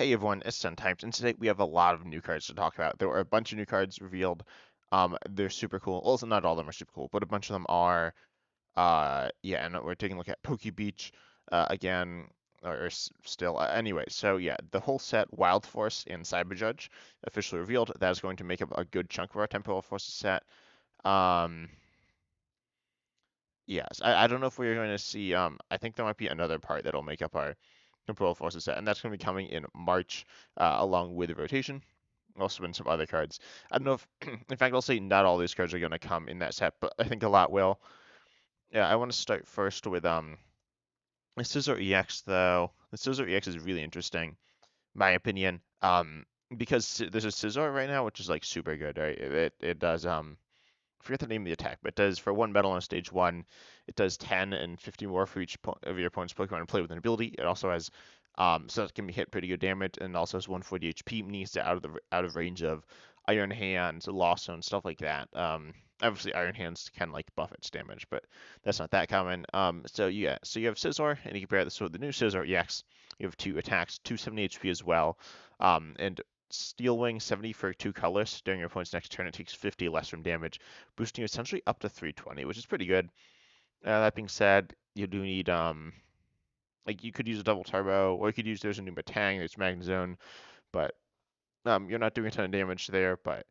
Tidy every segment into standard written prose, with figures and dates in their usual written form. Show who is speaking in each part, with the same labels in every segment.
Speaker 1: Hey everyone, it's Sun Types, and today we have a lot of new cards to talk about. There were a bunch of new cards revealed. They're super cool. Also, not all of them are super cool, but a bunch of them are. Yeah, and we're taking a look at Poke Beach again, still. Anyway, so yeah, the whole set, Wild Force and Cyber Judge, officially revealed. That is going to make up a good chunk of our Temporal Forces set. Um, yes, I don't know if we're going to see. I think there might be another part that'll make up our Temporal Forces set, and that's going to be coming in March, along with the rotation. Also been some other cards. I don't know if, in fact, I'll say not all these cards are going to come in that set, but I think a lot will. Yeah, I want to start first with the Scissor EX though. The Scissor EX is really interesting, my opinion. Because there's a Scissor right now, which is like super good, right? It does I forget the name of the attack, but it does for one metal on stage one, it does 10 and 50 more for each of your opponent's Pokemon to play with an ability. It also has so it can be hit pretty good damage, and also has 140 HP. Needs it out of range of Iron Hands, Lost Zone, stuff like that. Obviously Iron Hands can like buff its damage, but that's not that common. So yeah, so you have Scizor, and you compare this with the new Scizor EX. You have two attacks, 270 HP as well, and Steel Wing 70 for two colors. During your opponent's next turn, it takes 50 less from damage, boosting you essentially up to 320, which is pretty good. That being said, you do need like you could use a double turbo, or you could use there's a new Batang, there's Magnezone, but you're not doing a ton of damage there, but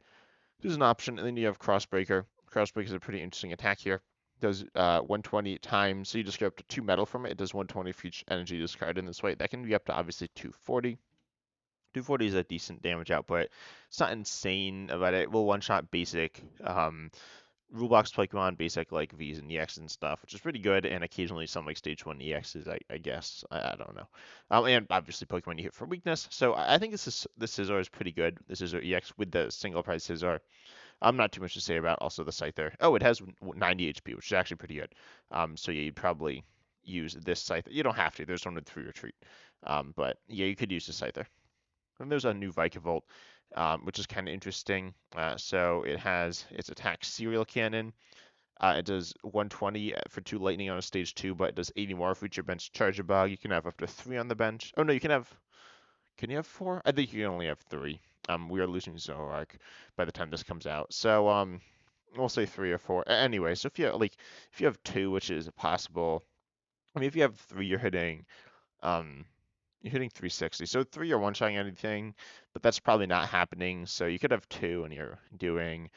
Speaker 1: this is an option. And then you have Crossbreaker. Crossbreaker is a pretty interesting attack here. It does 120 times, so you just get up to 2 metal from it. It does 120 for each energy discarded in this way. That can be up to obviously 240. 240 is a decent damage output. It's not insane, but it will one-shot basic rule box Pokemon, basic like V's and EX and stuff, which is pretty good, and occasionally some like stage 1 EXs, I guess. I don't know. And obviously Pokemon you hit for weakness. So I think this Scizor is pretty good. This Scizor EX with the single price Scizor. I'm not too much to say about also the Scyther. Oh, it has 90 HP, which is actually pretty good. So yeah, you'd probably use this Scyther. You don't have to. There's one with free retreat. But yeah, you could use the Scyther. And there's a new Vikavolt, which is kind of interesting. So it has its attack Serial Cannon. It does 120 for two lightning on a stage two, but it does 80 more for each your bench Charger Bug. You can have up to three on the bench. Oh no, you can have. Can you have four? I think you can only have three. We are losing Zoroark by the time this comes out. So we'll say three or four. Anyway, so if you have two, which is possible. I mean, if you have three, um you're hitting 360. So three, you're one-shotting anything, but that's probably not happening. So you could have two and you're doing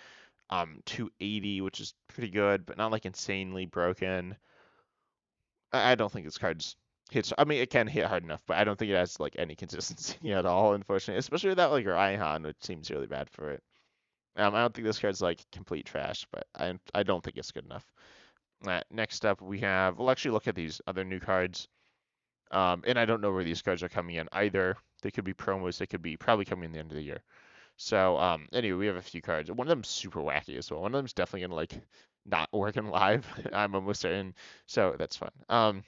Speaker 1: 280, which is pretty good, but not like insanely broken. I don't think this card's hits. I mean, it can hit hard enough, but I don't think it has like any consistency at all, unfortunately. Especially without like Raihan, which seems really bad for it. I don't think this card's like complete trash, but I don't think it's good enough. Next up, we'll actually look at these other new cards. And I don't know where these cards are coming in either. They could be promos. They could be probably coming in the end of the year. So anyway, we have a few cards. One of them's super wacky as well. One of them's definitely gonna like not work in live. I'm almost certain. So that's fun.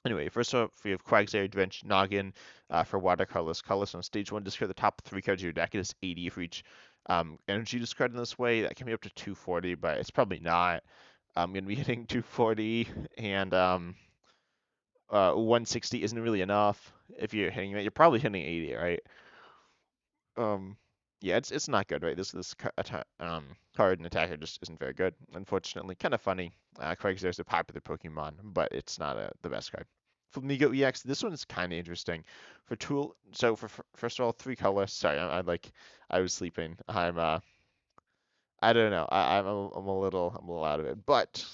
Speaker 1: Anyway, first up, we have Quagsire, Drench, Noggin for watercolors. Colors on stage one, discard the top three cards of your deck. It is 80 for each energy discard in this way. That can be up to 240, but it's probably not. I'm gonna be hitting 240 and 160 isn't really enough if you're hitting it. You're probably hitting 80, right? Um, yeah, it's not good, right? Card and attacker just isn't very good, unfortunately. Kind of funny. Quagsire a popular Pokemon, but it's not the best card. Flamigo EX, this one's kind of interesting. For tool, so for first of all, three colors. Sorry, I was sleeping. I don't know. I'm a little out of it. But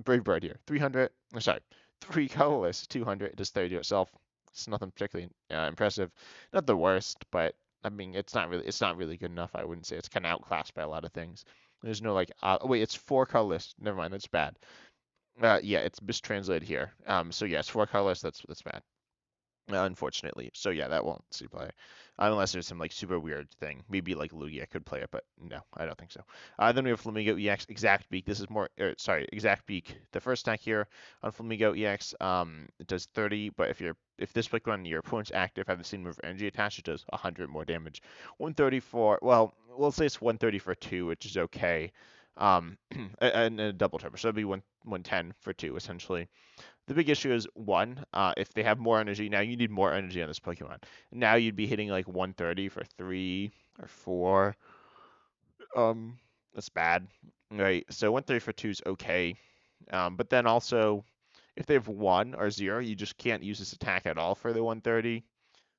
Speaker 1: Brave Bird here, 300. Sorry, three colorless, 200. It does 30 to itself. It's nothing particularly impressive. Not the worst, but I mean, it's not really good enough. I wouldn't say it's kind of outclassed by a lot of things. There's no like, wait, it's four colorless. Never mind, that's bad. Yeah, it's mistranslated here. So yes, four colorless. That's bad. Unfortunately. So yeah, that won't see play. Unless there's some like super weird thing. Maybe like Lugia could play it, but no, I don't think so. Then we have Flamingo EX Exact Beak. This is more, sorry, Exact Beak. The first attack here on Flamingo EX, it does 30, but if this Pokemon your opponent's active have the same move energy attached, it does 100 more damage. 134. Well, we'll say it's 130 for two, which is okay. And a double turbo, so it'd be 110 for two essentially. The big issue is one, if they have more energy, now you need more energy on this Pokemon. Now you'd be hitting like 130 for 3 or 4. Um, that's bad, right? So 130 for 2 is okay. But then also, if they have 1 or 0, you just can't use this attack at all for the 130.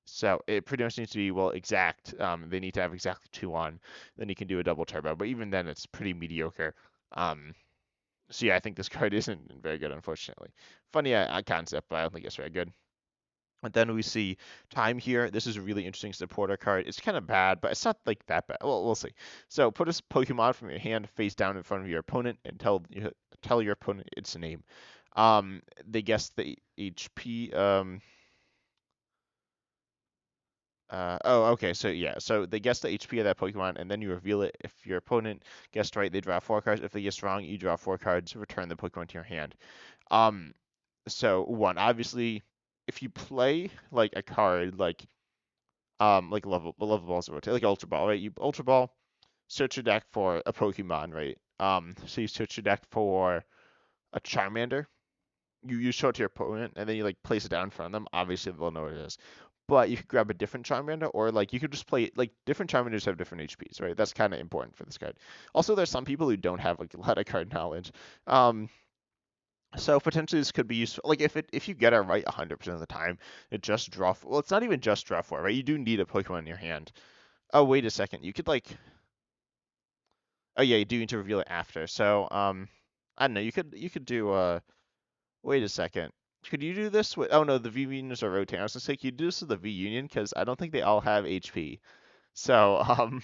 Speaker 1: So it pretty much needs to be, well, exact. They need to have exactly 2 on. Then you can do a double turbo. But even then, it's pretty mediocre. Um, so yeah, I think this card isn't very good, unfortunately. Funny concept, but I don't think it's very good. And then we see time here. This is a really interesting supporter card. It's kind of bad, but it's not like that bad. Well, we'll see. So put a Pokemon from your hand face down in front of your opponent and tell your opponent its name. They guess the HP. Oh, okay. So yeah. So they guess the HP of that Pokemon, and then you reveal it. If your opponent guessed right, they draw 4 cards. If they guess wrong, you draw 4 cards. Return the Pokemon to your hand. Um, so one, obviously, if you play like a card like level balls rotate like Ultra Ball, right? You Ultra Ball, search your deck for a Pokemon, right? So you search your deck for a Charmander. You show it to your opponent, and then you like place it down in front of them. Obviously, they'll know what it is. But you could grab a different Charmander, or like you could just play like different Charmanders have different HPs, right? That's kind of important for this card. Also, there's some people who don't have like a lot of card knowledge. Um, so potentially this could be useful. Like if you get it right 100% of the time, it just draw. Well, it's not even just draw 4, right? You do need a Pokemon in your hand. Oh, wait a second. You could like. Oh yeah, you do need to reveal it after. So I don't know. You could do. Wait a second. Could you do this with? Oh no, the V unions are rotating. I was gonna say, could you do this with the V union? Because I don't think they all have HP. So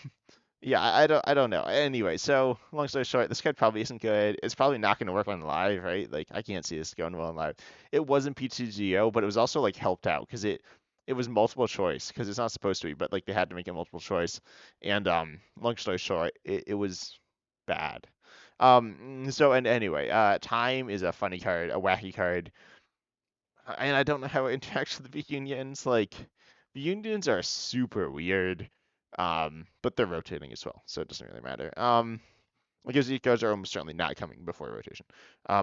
Speaker 1: yeah, I don't know. Anyway, so long story short, this card probably isn't good. It's probably not going to work on live, right? Like I can't see this going well on live. It wasn't PTGO, but it was also like helped out because it was multiple choice because it's not supposed to be, but like they had to make it multiple choice. And long story short, it was bad. So and anyway, time is a funny card, a wacky card, and I don't know how it interacts with the V unions. Like the unions are super weird, but they're rotating as well, so it doesn't really matter. Because these cards are almost certainly not coming before rotation.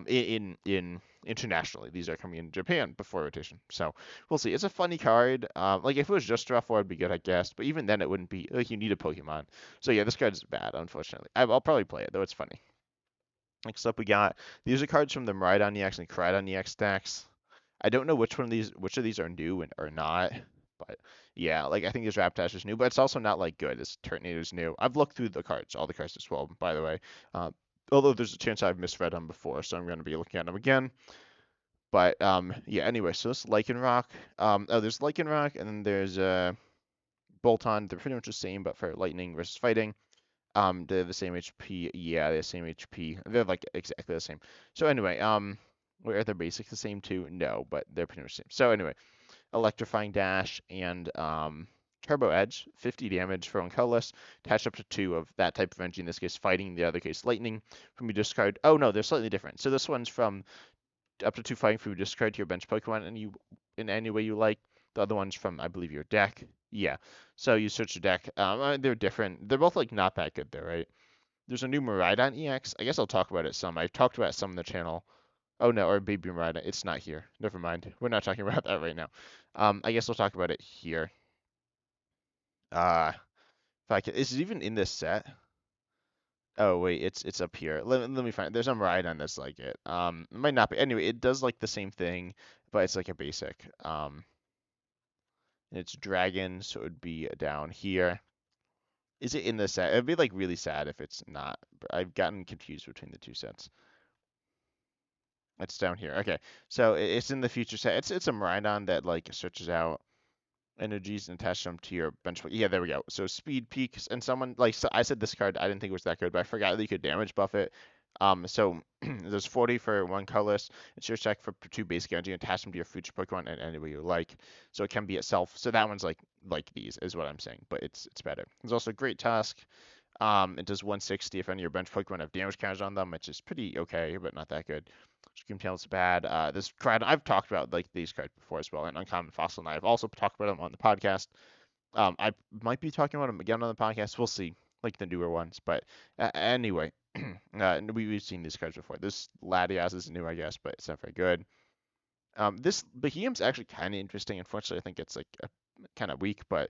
Speaker 1: In internationally, these are coming in Japan before rotation. So we'll see. It's a funny card. Like if it was just draw four, it'd be good, I guess. But even then, it wouldn't be like you need a Pokemon. So yeah, this card is bad, unfortunately. I'll probably play it though. It's funny. Next up, we got these are cards from the Miraidon EX and Koraidon EX stacks. I don't know which of these are new and are not, but yeah, like I think this Rapidash is new, but it's also not like good. This Turtonado's new. I've looked through the cards, all the cards as well, by the way. Uh, Although there's a chance I've misread them before, so I'm going to be looking at them again. But yeah. Anyway, so this Lycanroc. There's Lycanroc, and then there's Bolton. They're pretty much the same, but for lightning versus fighting. They're the same HP. Yeah, they're the same HP. They're like exactly the same. So anyway, are their basics the same too? No, but they're pretty much the same. So anyway, Electrifying Dash and Turbo Edge, 50 damage for one colorless, attached up to 2 of that type of energy, in this case fighting, in the other case lightning. From your discard, oh no, they're slightly different. So this one's from up to 2 fighting from your discard to your bench Pokemon, and you in any way you like. The other one's from, I believe, your deck. Yeah. So you search your deck. They're different. They're both like not that good though, right? There's a new Miraidon EX. I guess I'll talk about it some. I've talked about some on the channel. Oh no, or Baby Miraidon. It's not here. Never mind. We're not talking about that right now. I guess we'll talk about it here. If I can, is it even in this set? Oh wait, it's up here. Let me find it. There's a Miraidon that's like it. It might not be. Anyway, it does like the same thing, but it's like a basic. And it's dragon, so it would be down here. Is it in the set? It'd be like really sad if it's not. I've gotten confused between the two sets. It's down here. Okay, so it's in the future set. It's a Miraidon that like searches out energies and attach them to your bench. Yeah, there we go. So speed peaks, and someone like so I said this card I didn't think it was that good, but I forgot that you could damage buff it. So there's 40 for one colorless. It's your check for 2 basic energy. Attach them to your future Pokemon in any way you like. So it can be itself. So that one's like these is what I'm saying, but it's better. There's also Great Tusk. It does 160 if any of your bench Pokemon have damage counters on them, which is pretty okay, but not that good. Scream Tail's bad. This card I've talked about like these cards before as well, and Uncommon Fossil, and I've also talked about them on the podcast. I might be talking about them again on the podcast. We'll see, like the newer ones. But anyway, we've seen these cards before. This Latias is new, I guess, but it's not very good. This Behemoth's actually kind of interesting. Unfortunately, I think it's like kind of weak, but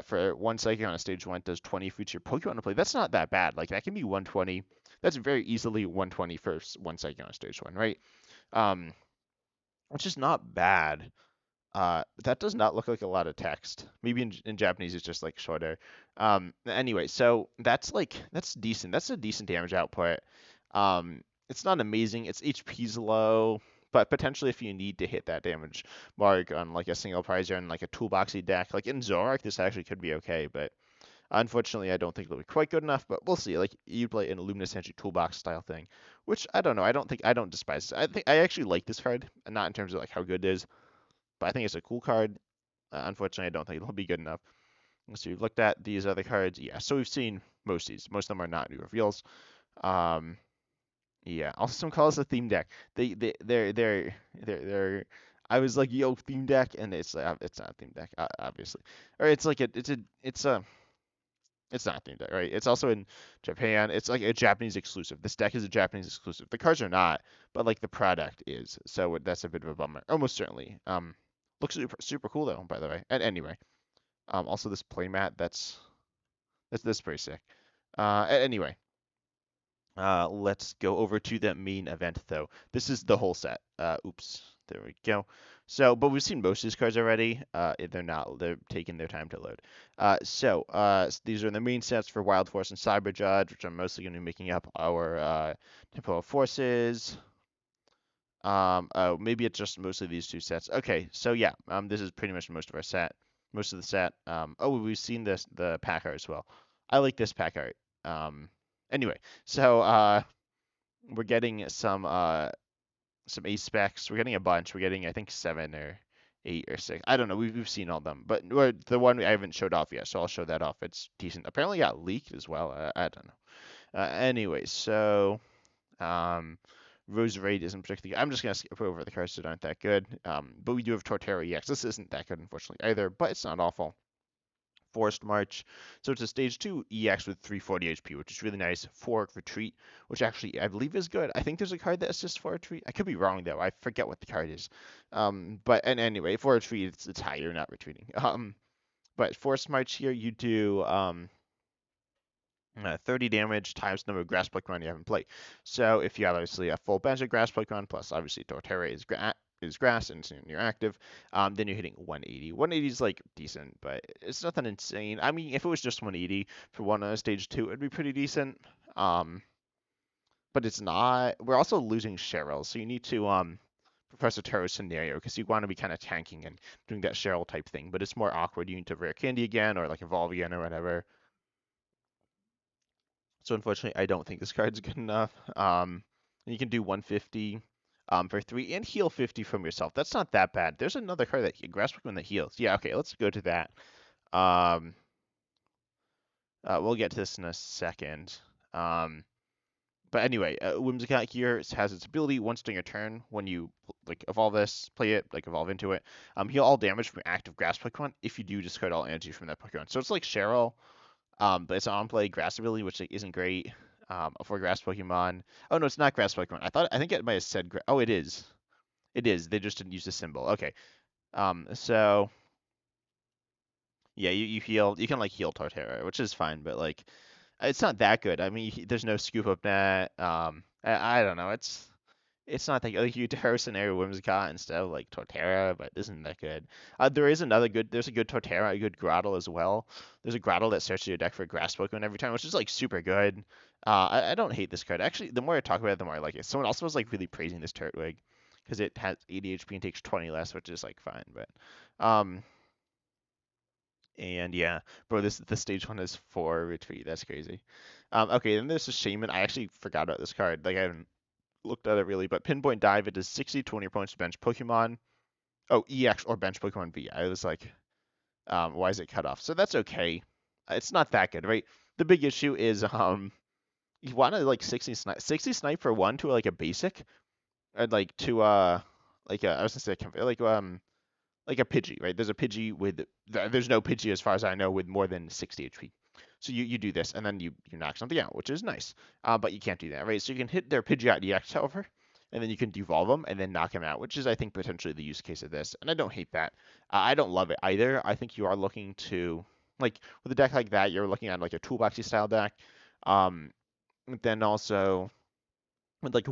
Speaker 1: for one psychic on a stage one, it does 20 future Pokemon to play. That's not that bad. Like that can be 120. That's very easily 120 for one psychic on a stage one, right? Um, which is not bad. That does not look like a lot of text. Maybe in Japanese it's just like shorter. Anyway, so that's decent. That's a decent damage output. It's not amazing. Its HP's low, but potentially if you need to hit that damage mark on like a single prize or in like a toolboxy deck, like in Zorak, this actually could be okay. But unfortunately, I don't think it'll be quite good enough. But we'll see. Like you play an Luminous Energy toolbox style thing, which I don't know. I don't despise. I think I actually like this card, not in terms of like how good it is, but I think it's a cool card. Unfortunately, I don't think it'll be good enough. So we've looked at these other cards. Yeah, so we've seen most of these. Most of them are not new reveals. Um, yeah. Also, some call us a theme deck. They're. I was like, yo, theme deck, and it's not a theme deck, obviously. Or it's like it's not a theme deck, right? It's also in Japan. It's like a Japanese exclusive. This deck is a Japanese exclusive. The cards are not, but like the product is. So that's a bit of a bummer. Almost certainly. Looks super cool though, by the way. And anyway, also this playmat that's pretty sick. Anyway, let's go over to the main event though. This is the whole set. Oops, there we go. So, but we've seen most of these cards already. They're taking their time to load. These are the main sets for Wild Force and Cyber Judge, which I'm mostly going to be making up our Temporal Forces. Oh, maybe it's just mostly these two sets. Okay, so yeah, this is pretty much most of the set. Oh, we've seen the pack art as well. I like this pack art. Um, anyway, so we're getting some ace specs. We're getting a bunch. We're getting I think 7 or 8 or 6. I don't know. We've seen all of them, but the one I haven't showed off yet, so I'll show that off. It's decent. Apparently got leaked as well. I don't know. Anyway, so um, Rose Raid isn't particularly. I'm just gonna skip over the cards that aren't that good. But we do have Torterra EX. This isn't that good, unfortunately, either, but it's not awful. Forest March. So it's a stage 2 EX with 340 HP, which is really nice. 4 Retreat, which actually I believe is good. I think there's a card that assists 4 Retreat. I could be wrong though. I forget what the card is. But and anyway, 4 Retreat it's higher, not retreating. But Forest March here you do 30 damage times the number of grass Pokemon you have in play. So if you have obviously a full bench of grass Pokemon, plus obviously Torterra is grass and you're active, then you're hitting 180. 180 is like decent, but it's nothing insane. I mean, if it was just 180 for one on stage 2, it'd be pretty decent. Um, but it's not. We're also losing Cheryl, so you need to Professor Terror's scenario because you want to be kind of tanking and doing that Cheryl type thing, but it's more awkward. You need to rare candy again or like evolve again or whatever. So unfortunately, I don't think this card's good enough. You can do 150 for 3 and heal 50 from yourself. That's not that bad. There's another card that Grass Pokemon that heals. Yeah, okay, let's go to that. Um, we'll get to this in a second. Um, but anyway, Whimsicott here has its ability once during your turn when you like evolve this, play it, like evolve into it. Heal all damage from active Grass Pokemon if you do discard all energy from that Pokemon. So it's like Cheryl, but it's on play grass ability, which like, isn't great. For grass Pokemon. Oh no, it's not grass Pokemon. I think it might have said. Oh, it is. It is. They just didn't use the symbol. Okay. So yeah, you heal. You can like heal Torterra, which is fine, but like it's not that good. I mean, there's no scoop up net. I don't know. It's not that good. Like, you Terra Scenario Whimsicott instead of like Torterra, but isn't that good. There is another good. There's a good Torterra, a good Grottle as well. There's a Grottle that searches your deck for grass Pokemon every time, which is like super good. I don't hate this card. Actually, the more I talk about it, the more I like it. Someone else was like really praising this Turtwig because it has 80 HP and takes 20 less, which is like fine. But and yeah, bro, the stage 1 is 4 retreat. That's crazy. Okay, then there's a Shaman. I actually forgot about this card. Like I haven't looked at it really, but Pinpoint Dive, it does 60 to 20 points to bench Pokemon. Oh, EX or bench Pokemon V. I was like, why is it cut off? So that's okay. It's not that good, right? The big issue is you want to like 60 snipe for one to like a basic, or like to like I was gonna say like a Pidgey, right? There's a Pidgey there's no Pidgey as far as I know with more than 60 HP. So you do this and then you knock something out, which is nice. But you can't do that, right? So you can hit their Pidgeot EX, however, and then you can devolve them and then knock them out, which is I think potentially the use case of this. And I don't hate that. I don't love it either. I think you are looking to like with a deck like that, you're looking at like a toolboxy style deck. Um, then also with like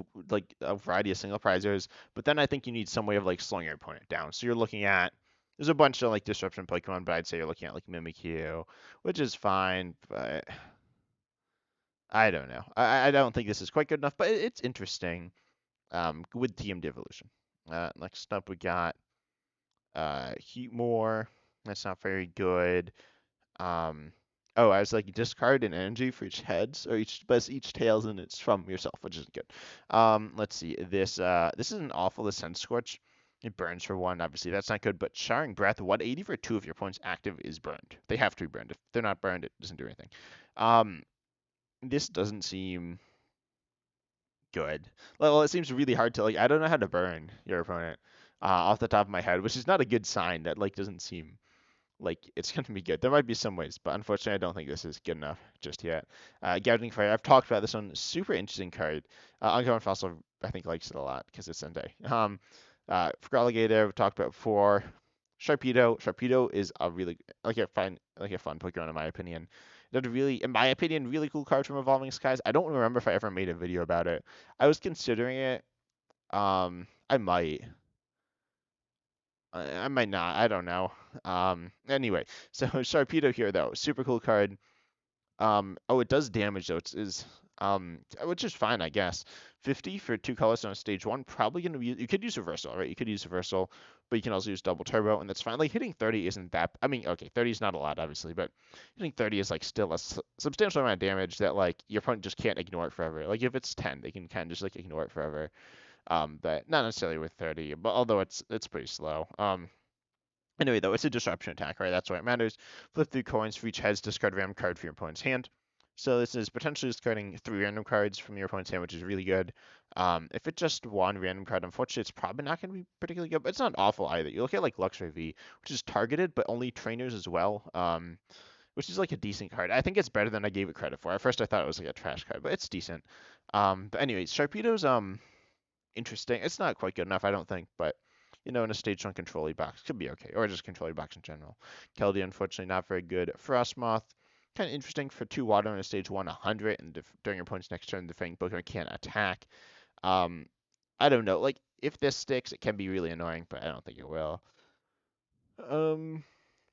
Speaker 1: a variety of single prizers, but then I think you need some way of like slowing your opponent down. So you're looking at there's a bunch of like disruption Pokemon, but I'd say you're looking at like Mimikyu, which is fine, but I don't know. I don't think this is quite good enough, but it's interesting. With TM Evolution. Next up we got Heatmore. That's not very good. Um, oh, I was like discard an energy for each heads or each tails, and it's from yourself, which isn't good. Let's see. This isn't awful. The Sun Scorch. It burns for one. Obviously, that's not good. But Showering Breath, 180 for two of your points active is burned. They have to be burned. If they're not burned, it doesn't do anything. Um, this doesn't seem good. Well, it seems really hard to like. I don't know how to burn your opponent off the top of my head, which is not a good sign. That like doesn't seem like it's going to be good. There might be some ways, but unfortunately, I don't think this is good enough just yet. Gouging Fire, I've talked about this one. Super interesting card. Uncommon Fossil, I think, likes it a lot because it's Sendai. For Alligator, we've talked about before. Sharpedo. Sharpedo is a really like a fun Pokemon in my opinion. That's really, in my opinion, really cool card from Evolving Skies. I don't remember if I ever made a video about it. I was considering it. I might. I might not. I don't know. Anyway, so Sharpedo here though, super cool card. Oh, it does damage though. Which is fine, I guess. 50 for two colors on stage one. Probably gonna be. You could use reversal, right? You could use reversal, but you can also use double turbo, and that's fine. Like hitting 30 isn't that. I mean, okay, 30 is not a lot, obviously, but hitting 30 is like still a substantial amount of damage that like your opponent just can't ignore it forever. Like if it's 10, they can kind of just like ignore it forever. But not necessarily with 30. But although it's pretty slow. Anyway, though, it's a disruption attack, right? That's why it matters. Flip through coins for each heads, discard a random card from your opponent's hand. So this is potentially discarding three random cards from your opponent's hand, which is really good. If it's just one random card, unfortunately, it's probably not going to be particularly good, but it's not awful either. You look at like Luxray V, which is targeted, but only trainers as well, which is like a decent card. I think it's better than I gave it credit for. At first, I thought it was like a trash card, but it's decent. But anyways, Sharpedo's interesting. It's not quite good enough, I don't think, but in a stage one control box could be okay, or just control box in general. Keldeo, unfortunately, not very good. Frostmoth, kind of interesting for two water in a stage one, 100, and during your opponent's next turn, the Fang Pokemon can't attack. Um, I don't know. Like if this sticks, it can be really annoying, but I don't think it will. Um,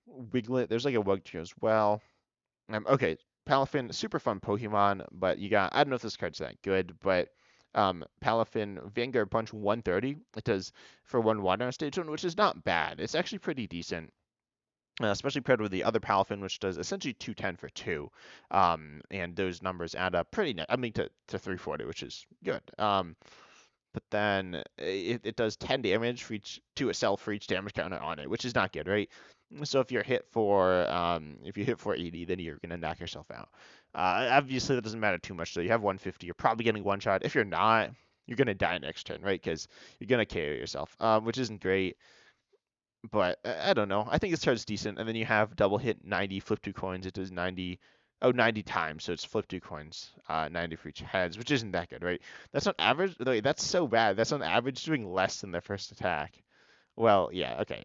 Speaker 1: Wiglet, there's like a Wugtrio as well. Okay, Palafin, super fun Pokemon, but I don't know if this card's that good, but Palafin Vanguard Punch 130. It does for one water on stage one, which is not bad. It's actually pretty decent. Especially paired with the other Palafin, which does essentially 210 for two, and those numbers add up I mean, to 340, which is good. But then it does 10 damage to itself for each damage counter on it, which is not good, right? So if you hit for 80, then you're gonna knock yourself out. Obviously that doesn't matter too much. So you have 150, you're probably getting one shot. If you're not, you're gonna die next turn, right? Because you're gonna KO yourself, which isn't great. But I don't know. I think this card's decent. And then you have double hit 90, flip two coins. It does 90 times. So it's flip two coins, 90 for each heads, which isn't that good, right? That's not average. Wait, that's so bad. That's on average doing less than the first attack. Well, yeah, okay.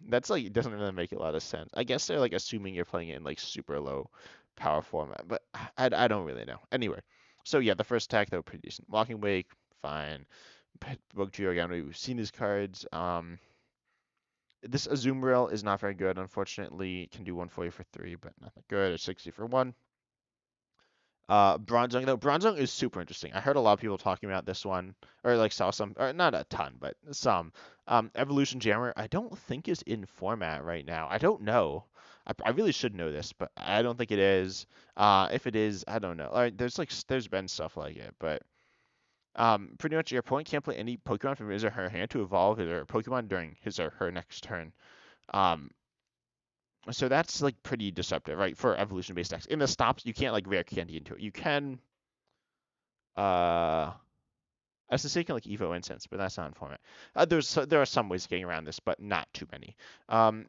Speaker 1: That's like doesn't really make a lot of sense. I guess they're like assuming you're playing it in like super low power format, but I don't really know. Anyway, so yeah, the first attack though pretty decent. Walking Wake, fine. Book Giorgano, we've seen these cards. This Azumarill is not very good, unfortunately. It can do 140 for three, but not that good. It's 60 for one. Bronzong though, Bronzong is super interesting. I heard a lot of people talking about this one, or like saw some, or not a ton, but some. Evolution Jammer, I don't think is in format right now. I don't know. I really should know this, but I don't think it is. If it is, I don't know. All right, there's been stuff like it, but pretty much your opponent can't play any Pokemon from his or her hand to evolve his or her Pokemon during his or her next turn. Um, so that's like pretty deceptive, right? For evolution based decks. In the stops, you can't like rare candy into it. You can I was to say you can like Evo incense, but that's not in format. There are some ways of getting around this, but not too many.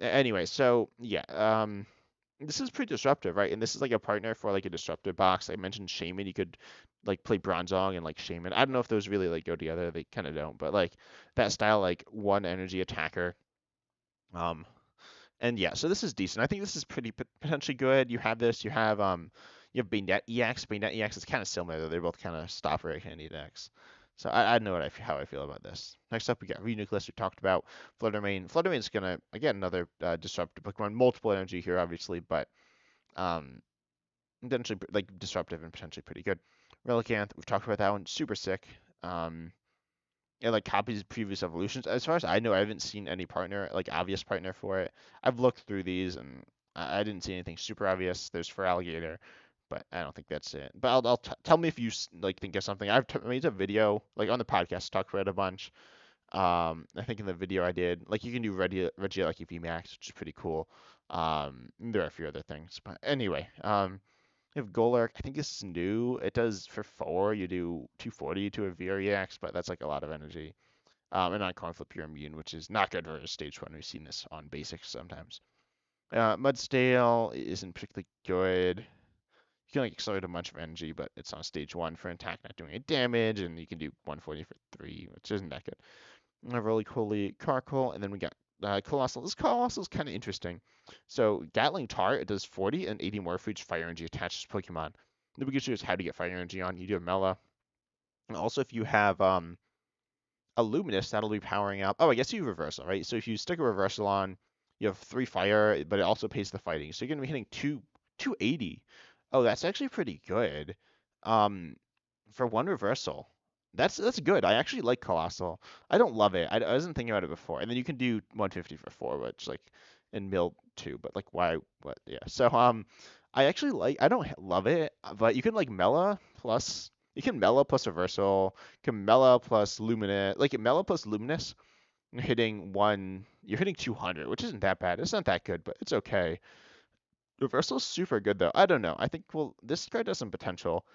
Speaker 1: Anyway, so yeah. this is pretty disruptive, right? And this is like a partner for like a disruptive box. I mentioned Shaman. You could like play Bronzong and like Shaman. I don't know if those really like go together. They kind of don't, but like that style, like one energy attacker. Um, and yeah, so this is decent. I think this is pretty potentially good. You have this. You have Bayonet EX. Bayonet EX is kind of similar, though. They're both kind of stopper handy decks. So I know how I feel about this. Next up, we got Renucleus. We talked about Fluttermane. Fluttermane's gonna again another disruptive Pokemon. Multiple energy here, obviously, but um, potentially like disruptive and potentially pretty good. Relicanth. We've talked about that one. Super sick. Um, it like copies previous evolutions. As far as I know, I haven't seen any partner, like obvious partner for it. I've looked through these and I didn't see anything super obvious. There's for alligator, but I don't think that's it. But tell me if you like think of something. Made a video like on the podcast, talked about it a bunch. I think in the video I did, like you can do Regieleki VMAX, which is pretty cool. There are a few other things, but anyway, you have Golurk. I think this is new. It does for 4, you do 240 to a VREX, but that's like a lot of energy. And on coin flip, you're immune, which is not good for a stage 1. We've seen this on basics sometimes. Mudstale isn't particularly good. You can like accelerate a bunch of energy, but it's on stage 1 for an attack, not doing any damage, and you can do 140 for 3, which isn't that good. Really coolly Carkol, and then we got Colossal. This Colossal is kind of interesting. So Gatling Tar, it does 40 and 80 more for each fire energy attached to Pokemon. The biggest issue is how to get fire energy on. You do a Mela. And also, if you have a Luminous, that'll be powering up. Oh, I guess you reversal, right? So if you stick a reversal on, you have 3 fire, but it also pays the fighting. So you're gonna be hitting 280. Oh, that's actually pretty good. Um, for one reversal. That's good. I actually like Colossal. I don't love it. I wasn't thinking about it before. And then you can do 150 for 4, which like in mill 2, but like why what yeah. So I actually like I don't love it, but you can like Mela plus you can Mela plus reversal, you can Mela plus Luminous, like Mela plus Luminous, you're hitting 200, which isn't that bad. It's not that good, but it's okay. Reversal's super good though. I don't know. I think well this card has some potential.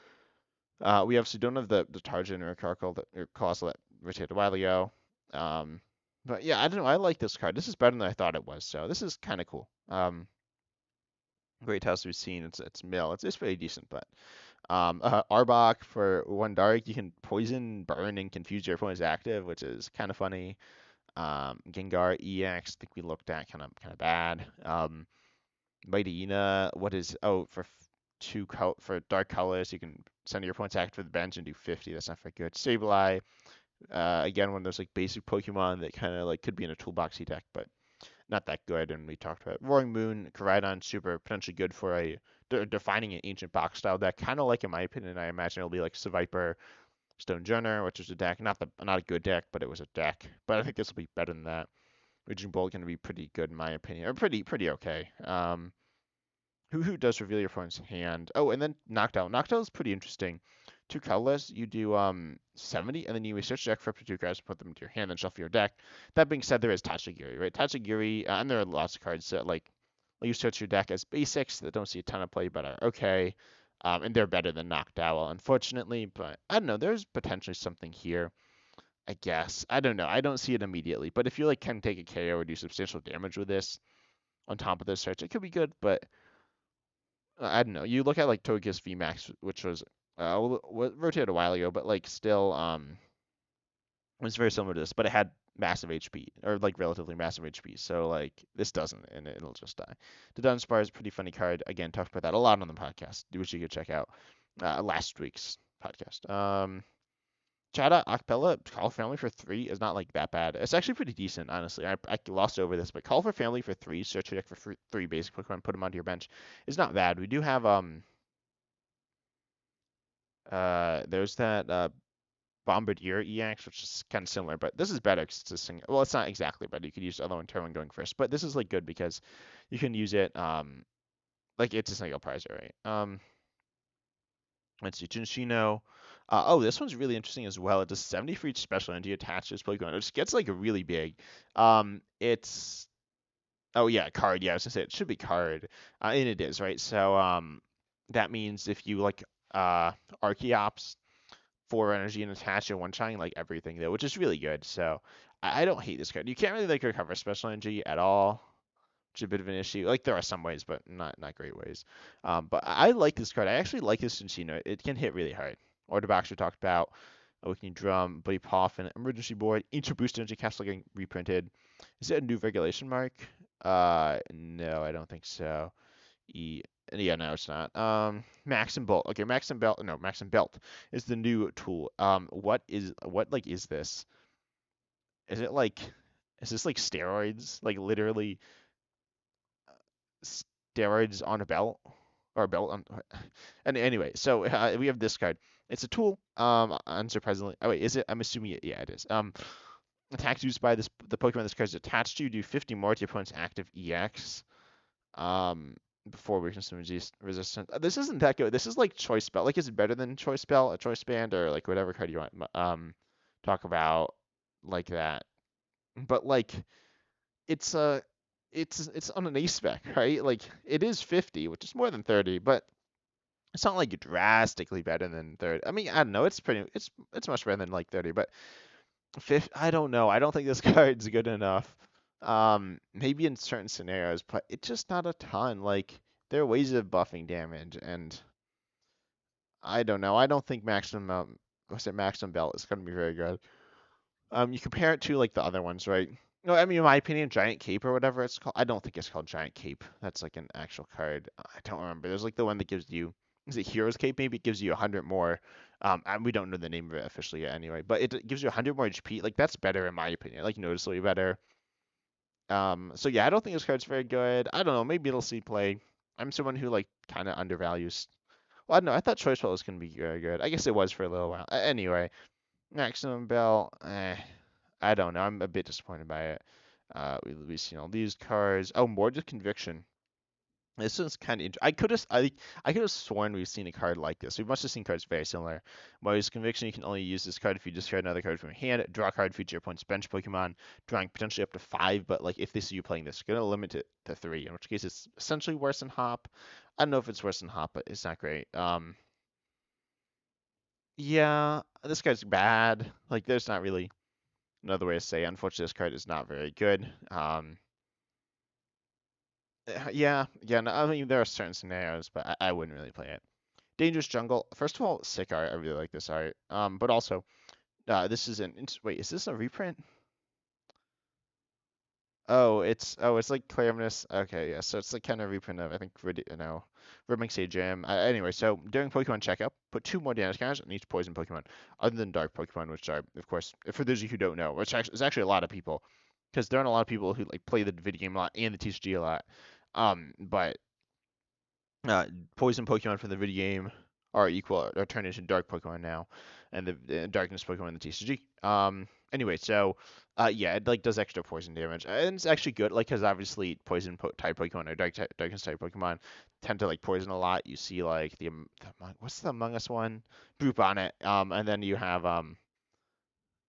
Speaker 1: We obviously don't have the Tarjan or Carkol that or Colossal that rotated a while ago. Um, but yeah, I don't know. I like this card. This is better than I thought it was. So this is kind of cool. Great house we've seen. It's mill. It's pretty decent, but Arbok for 1 dark, you can poison, burn, and confuse your opponent's active, which is kind of funny. Gengar EX, I think we looked at kind of bad. Mightyena, what is for for dark colors, you can send your opponent's active to the bench and do 50. That's not very good. Sableye, again, one of those like basic Pokemon that kind of like could be in a toolboxy deck, but not that good. And we talked about Roaring Moon, Koraidon, super potentially good for defining an ancient box style deck, kind of like in my opinion. I imagine it'll be like Seviper, Stone Journer, which is a deck, not a good deck, but it was a deck. But I think this will be better than that. Raging Bolt going to be pretty good in my opinion, or pretty okay. Who does reveal your opponent's hand? Oh, and then Noctowl. Noctowl is pretty interesting. 2 colorless, you do 70, and then you research deck for up to 2 cards, put them into your hand, and shuffle your deck. That being said, there is Tachigiri, right? Tachigiri, and there are lots of cards that like let you search your deck as basics that don't see a ton of play, but are okay. And they're better than Noctowl, unfortunately. But I don't know. There's potentially something here. I guess. I don't know. I don't see it immediately. But if you like can take a KO or do substantial damage with this on top of this search, it could be good. But I don't know. You look at like Togekiss VMAX, which was rotated a while ago, but like still it was very similar to this, but it had massive HP or like relatively massive HP. So like this doesn't, and it'll just die. The Dunsparce is a pretty funny card. Again, talked about that a lot on the podcast, which you could check out last week's podcast. Chada Akpella, Call Family for 3 is not like that bad. It's actually pretty decent, honestly. I lost over this, but Call for Family for 3, search your deck for 3 basic Pokemon, put them onto your bench is not bad. We do have there's that Bombardier EX, which is kind of similar, but this is better because it's a single. Well, it's not exactly, but you could use the other one turn going first. But this is like good because you can use it like it's a single prize, right? Let's see, Jinchino. Oh, this one's really interesting as well. It does 70 for each special energy attached to this Pokemon, which gets like really big. It's oh yeah, card. Yeah, I was gonna say it should be card, and it is, right? So that means if you like Archeops 4 energy and attach and one shine like everything though, which is really good. So I don't hate this card. You can't really like recover special energy at all. which is a bit of an issue. Like there are some ways, but not great ways. But I like this card. I actually like this Encino. It can hit really hard. Order box we talked about. Awakening Drum, Buddy Poffin, Emergency Board, Ancient Boost Energy Castle getting reprinted. Is it a new regulation mark? No, I don't think so. E yeah, no, it's not. Max and Bolt. Okay, Max and Belt. No, Max and Belt is the new tool. What like is this? Is it like is this like steroids? Like literally steroids on a belt or a belt on. And anyway, so we have this card. It's a tool. Unsurprisingly. Oh wait, is it? I'm assuming it. Yeah, it is. Attacks used by the Pokemon this card is attached to do 50 more to your opponent's active EX. Before weakness and resistance. This isn't that good. This is like Choice Belt. Like, is it better than Choice Belt, a Choice Band, or like whatever card you want? Talk about like that. But like, it's it's on an A spec, right? Like, it is 50, which is more than 30, but it's not like drastically better than 30. I mean, I don't know. It's much better than like 30, but I don't know. I don't think this card's good enough. Maybe in certain scenarios, but it's just not a ton. Like there are ways of buffing damage, and I don't know. I don't think maximum what's it maximum belt is going to be very good. You compare it to like the other ones, right? No, I mean in my opinion, Giant Cape or whatever it's called. I don't think it's called Giant Cape. That's like an actual card. I don't remember. There's like the one that gives you is it Hero's Cape? Maybe it gives you 100 more. And we don't know the name of it officially yet anyway, but it gives you 100 more HP. Like that's better in my opinion. Like noticeably better. So yeah, I don't think this card's very good. I don't know. Maybe it'll see play. I'm someone who like kind of undervalues. Well, I don't know. I thought Choice Belt was gonna be very good. I guess it was for a little while. Anyway, Maximum Belt. I don't know. I'm a bit disappointed by it. We've seen all these cards. Oh, more to Conviction. This is kind of. I could have sworn we've seen a card like this. We must have seen cards very similar. Moi's Conviction, you can only use this card if you discard another card from your hand. Draw a card, feature your opponent's bench Pokemon, drawing potentially up to 5. But like if this is you playing this, you're gonna limit it to 3. In which case, it's essentially worse than Hop. I don't know if it's worse than Hop, but it's not great. Yeah, this card's bad. Like there's not really another way to say it. Unfortunately, this card is not very good. Yeah. No, I mean, there are certain scenarios, but I wouldn't really play it. Dangerous Jungle. First of all, sick art. I really like this art. But also, this is wait. Is this a reprint? Oh, it's like Clamorous. Okay, yeah. So it's like kind of reprint of I think Rimming Sage Jam. Anyway, so during Pokemon checkup, put 2 more damage counters on each poison Pokemon, other than Dark Pokemon, which are of course for those of you who don't know, which actually is actually a lot of people, because there aren't a lot of people who like play the video game a lot and the TCG a lot. But uh, poison Pokemon from the video game are equal are turned into dark Pokemon now, and the darkness Pokemon in the TCG. Anyway, so yeah, it like does extra poison damage, and it's actually good, like because obviously type Pokemon or darkness type Pokemon tend to like poison a lot. You see like what's the Among Us one? Droop on it. And then you have the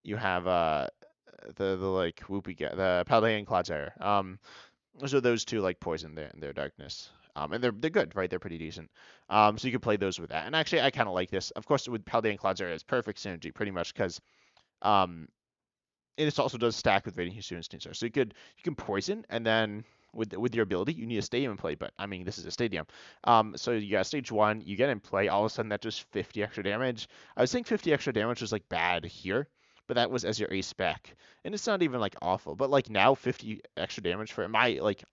Speaker 1: like Whoopie the Paldean Clodsire. So those two like poison their darkness. And they're good, right? They're pretty decent. So you can play those with that. And actually, I kind of like this. Of course, with Paldean Clodsire, it's perfect synergy, pretty much, because um, it also does stack with Radiant Hisuian Sneasler. So you can poison, and then with your ability, you need a stadium in play. But I mean, this is a stadium. So you got stage 1, you get in play. All of a sudden, that does 50 extra damage. I was saying 50 extra damage was like bad here, but that was as your ace spec, and it's not even like awful. But like now, 50 extra damage for my like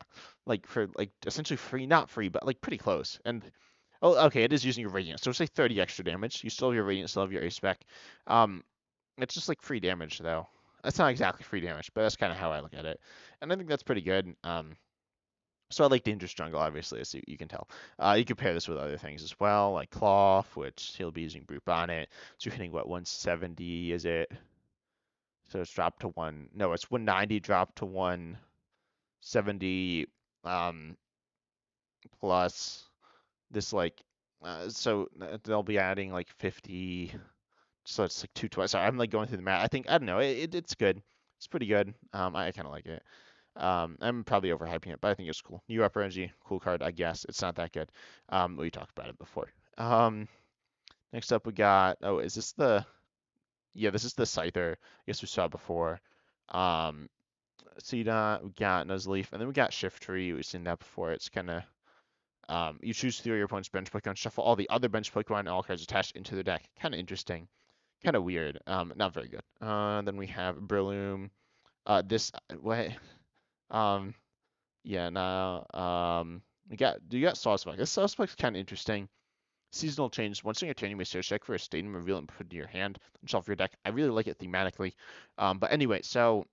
Speaker 1: for like essentially free, not free, but like pretty close. And oh, okay, it is using your radiant, so say 30 extra damage. You still have your radiant, still have your ace spec. Um, it's just like free damage though. That's not exactly free damage, but that's kind of how I look at it, and I think that's pretty good. So I like Dangerous Jungle, obviously, as you can tell. You can pair this with other things as well, like Cloth, which he'll be using Brute Bonnet. So you're hitting what 170, is it? So it's dropped to one. No, it's 190 dropped to 170. Um, plus this like so they'll be adding like 50, so it's like 220. Sorry, I'm like going through the math. I don't know, it's good. It's pretty good. I kind of like it. I'm probably overhyping it, but I think it's cool. New Upper Energy, cool card, I guess. It's not that good. We talked about it before. Next up we got, oh, is this the, yeah, this is the Scyther. I guess we saw before. Um, Cedar, we got Nuzleaf, and then we got Shift Tree. We've seen that before. It's kind of you choose three of your opponent's bench Pokemon, shuffle all the other bench Pokemon and all cards attached into the deck. Kind of interesting. Kind of weird. Not very good. Then we have Breloom. This what? Um, yeah. Now, you got Sawsbuck. This Sawsbuck's kind of interesting. Seasonal change. Once in your turn, you may search deck for a stadium, reveal it, and put it in your hand, and shuffle your deck. I really like it thematically. But anyway, so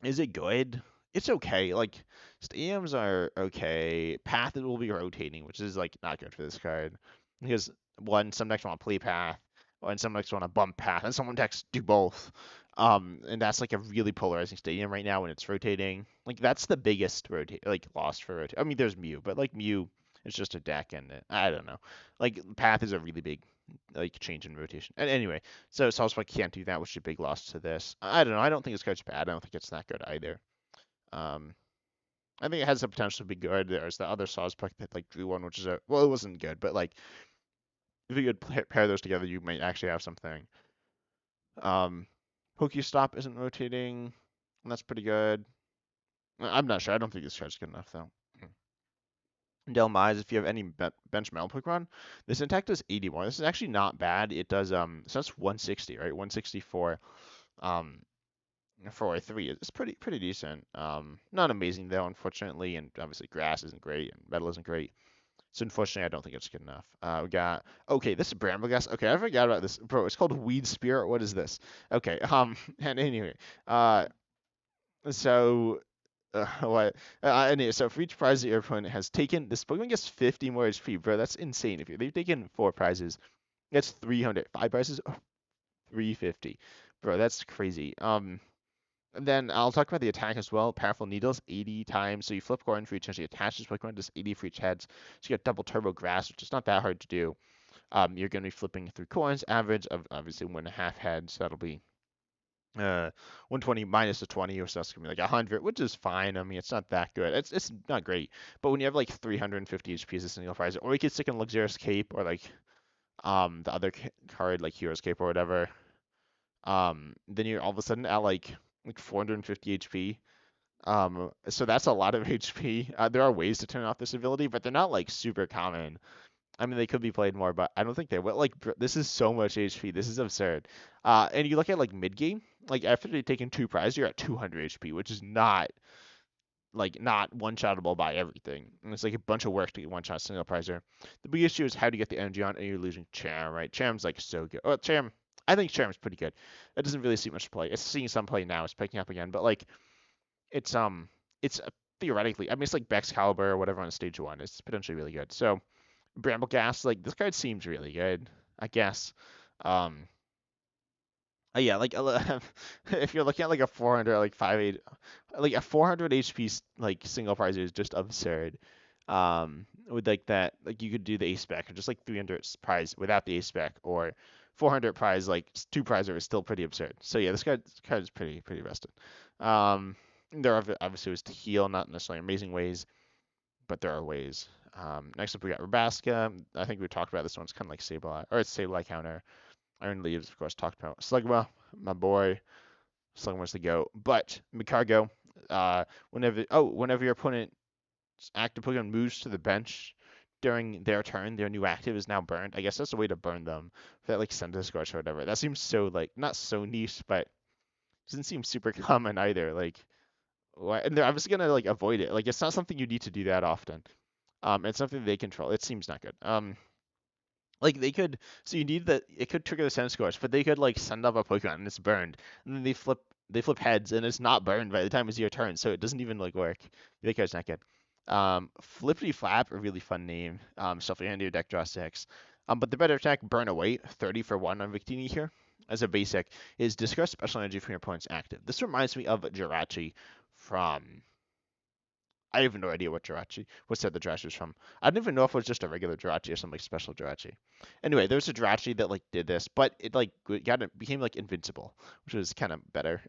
Speaker 1: is it good? It's okay. Like stadiums are okay. Path will be rotating, which is like not good for this card because one some decks want to play path, and some decks want to bump path, and some decks do both. And that's like a really polarizing stadium right now when it's rotating. Like that's the biggest rotate like loss for rotate. I mean, there's Mew, but like Mew, it's just a deck, and I don't know. Like path is a really big like change in rotation. And anyway, so Salzburg can't do that, which is a big loss to this. I don't know. I don't think this card's bad. I don't think it's that good either. Um, I think it has the potential to be good. There's the other Salzburg that like drew one, which is a well, it wasn't good, but like if you could pair those together, you might actually have something. Um, Pokestop isn't rotating, and that's pretty good. I'm not sure. I don't think this card's good enough though. Delmise, if you have any bench metal Pokemon, this attack does 81. This is actually not bad. It does so that's 160, right? 164. Um, for a three, it's pretty decent. Not amazing though, unfortunately, and obviously grass isn't great and metal isn't great. So unfortunately, I don't think it's good enough. We got okay. This is Brambleghast. Okay, I forgot about this, bro. It's called Weed Spirit. What is this? Okay. And anyway, uh, so. What? Anyway, so for each prize that your opponent has taken, this Pokemon gets 50 more HP, bro. That's insane. If they've taken four prizes, that's 300. Five prizes, oh, 350, bro. That's crazy. And then I'll talk about the attack as well. Powerful Needles, 80 times. So you flip coin for each time you attach this Pokemon, just 80 for each heads. So you got double turbo grass, which is not that hard to do. You're going to be flipping through coins, average of obviously 1.5 heads. So that'll be 120 minus a 20, or so that's going to be like 100, which is fine. I mean, it's not that good. It's not great. But when you have like 350 HP as a single prize, or you could stick in Luxurious Cape, or like the other card, like Hero's Cape or whatever, then you're all of a sudden at like 450 HP. So that's a lot of HP. There are ways to turn off this ability, but they're not like super common. I mean, they could be played more, but I don't think they will. Like, this is so much HP. This is absurd. And you look at like mid game, like after they've taken two prizes, you're at 200 HP, which is not one shottable by everything. And it's like a bunch of work to get one shot single prizer. The big issue is how do you get the energy on, and you're losing Cham, right? Cham's like so good. Oh, Cham, I think Cham's pretty good. It doesn't really see much play. It's seeing some play now. It's picking up again, but like it's theoretically, I mean, it's like Bex Caliber or whatever on stage one. It's potentially really good. So Brambleghast, like this card seems really good, I guess. Um, yeah, like if you're looking at like a 400, like 5.8, like a 400 HP like single prize is just absurd. With like that, like you could do the ace spec or just like 300 prize without the ace spec, or 400 prize like two prizer is still pretty absurd. So yeah, this card is pretty rested. There are obviously ways to heal, not necessarily amazing ways, but there are ways. Next up we got Rabaska. I think we talked about this one. It's kind of like Sableye, or it's Sableye counter. Iron Leaves, of course, talked about. Slugma, my boy. Slugma's the goat. But Micargo, whenever your opponent's active Pokemon moves to the bench during their turn, their new active is now burned. I guess that's a way to burn them. For that like Scorch or whatever. That seems so like not so niche, but doesn't seem super common either. Like, and they're obviously gonna like avoid it. Like, it's not something you need to do that often. It's something they control. It seems not good. Like they could, so you need that. It could trigger the send scores, but they could like send up a Pokemon and it's burned, and then they flip heads and it's not burned by the time it's your turn, so it doesn't even like work. The card's not good. Flippity Flap, a really fun name. Shuffle your hand to your deck, draw six. But the better attack, Burn Away, 30 for one on Victini here. As a basic, is discard special energy from your opponent's active. This reminds me of Jirachi from I have no idea what set the Jirachi was from. I don't even know if it was just a regular Jirachi or some like special Jirachi. Anyway, there's a Jirachi that like did this, but it like became like invincible, which was kind of better.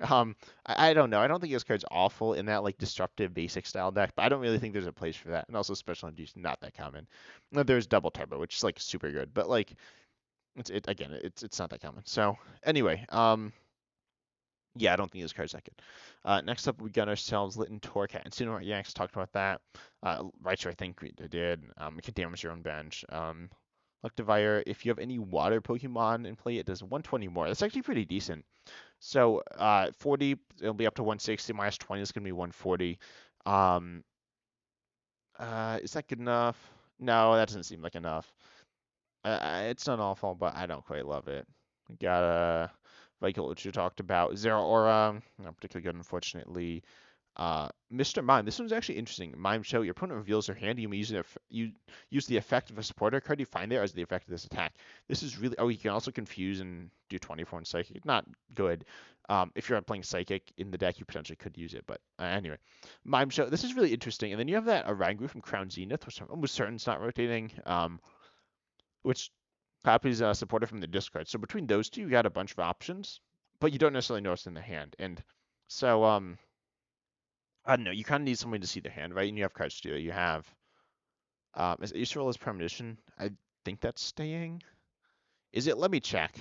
Speaker 1: I don't know. I don't think this card's awful in that like disruptive basic style deck, but I don't really think there's a place for that. And also special energy is not that common. Now, there's double turbo, which is like super good, but like it's not that common. So anyway, Yeah, I don't think this card's that good. Next up, we got ourselves Lit and Torcat. And Incineroar EX talked about that. Raichu, I think we did. It can damage your own bench. Electivire, if you have any water Pokemon in play, it does 120 more. That's actually pretty decent. So 40, it'll be up to 160. Minus 20 is going to be 140. Um, is that good enough? No, that doesn't seem like enough. It's not awful, but I don't quite love it. We got a Vital, which you talked about. Zero Aura, not particularly good, unfortunately. Mr. Mime, this one's actually interesting. Mime show your opponent reveals their hand. You may you use the effect of a supporter card you find there as the effect of this attack. This is really. Oh, you can also confuse and do 24 in Psychic. Not good. If you're playing Psychic in the deck, you potentially could use it. But anyway, Mime show. This is really interesting. And then you have that Oranguru from Crown Zenith, which I'm almost certain is not rotating. Which copies supported from the discard. So between those two, you got a bunch of options, but you don't necessarily notice in the hand. And so I don't know. You kind of need somebody to see the hand, right? And you have cards to do it. You have is Acerola's Premonition? I think that's staying. Is it? Let me check.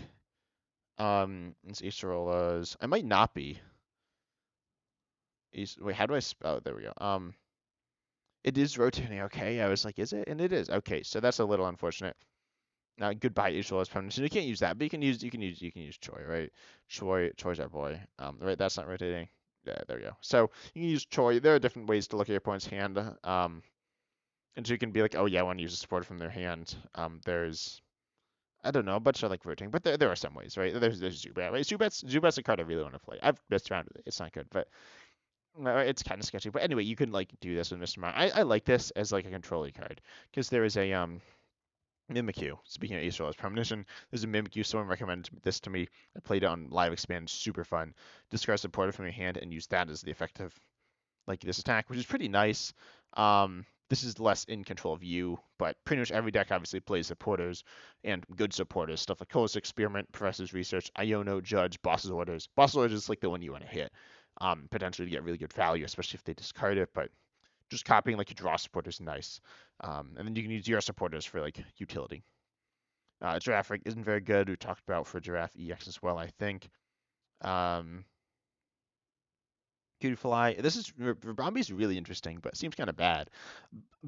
Speaker 1: It's Acerola's. I might not be. Wait, how do I spell? Oh, there we go. It is rotating. Okay, I was like, is it? And it is. Okay, so that's a little unfortunate. Goodbye, Acerola's Premonition. You can't use that, but you can use Choi, right? Choi's our boy. Right, that's not rotating. Yeah, there we go. So you can use Choi. There are different ways to look at your opponent's hand. And so you can be like, oh yeah, I want to use a support from their hand. There's I don't know, a bunch of like rotating, but there are some ways, right? There's Zubat, right? Zubat's a card I really want to play. I've messed around with it. It's not good, but it's kind of sketchy. But anyway, you can like do this with Mr. Mime. I like this as like a controlling card because there is a Mimikyu. Speaking of Acerola's Premonition, there's a Mimikyu. Someone recommended this to me. I played it on Live Expand. Super fun. Discard supporter from your hand and use that as the effective like this attack, which is pretty nice. This is less in control of you, but pretty much every deck obviously plays supporters and good supporters. Stuff like Colas Experiment, Professor's Research, Iono, Judge, Boss's Orders. Boss's Orders is like the one you want to hit, potentially to get really good value, especially if they discard it. But just copying like your draw supporters is nice. And then you can use your supporters for like utility. Giraffe isn't very good. We talked about for Giraffe EX as well, I think. Um, Cutiefly. This is Rabambi's really interesting, but it seems kind of bad.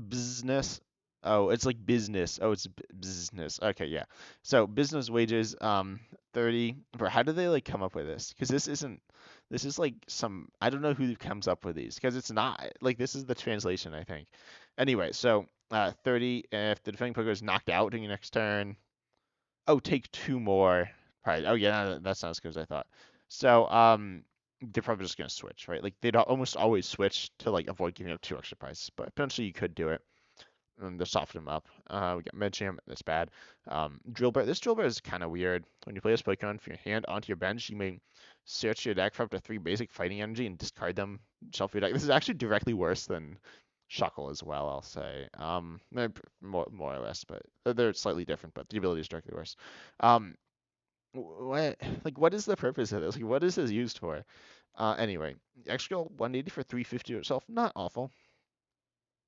Speaker 1: Business. Oh, it's like business. Oh, it's business. Okay, yeah. So business wages, 30. Bro, how do they like come up with this? Because this isn't. This is like some. I don't know who comes up with these. Because it's not like this is the translation, I think. Anyway, so 30. If the defending poker is knocked out during your next turn. Oh, take two more. Probably. Oh yeah, that's not as good as I thought. So they're probably just gonna switch, right? Like they'd almost always switch to like avoid giving up two extra prizes, but potentially you could do it to soften them up. We got Medicham, that's bad. Drill Bear, this Drill Bear is kind of weird. When you play this Pokemon from your hand onto your bench, you may search your deck for up to 3 basic fighting energy and discard them, shuffle your deck. This is actually directly worse than Shuckle as well, I'll say. More or less, but they're slightly different, but the ability is directly worse. Um, what is the purpose of this? Like, what is this used for? Anyway, extra 180 for 350 itself, not awful.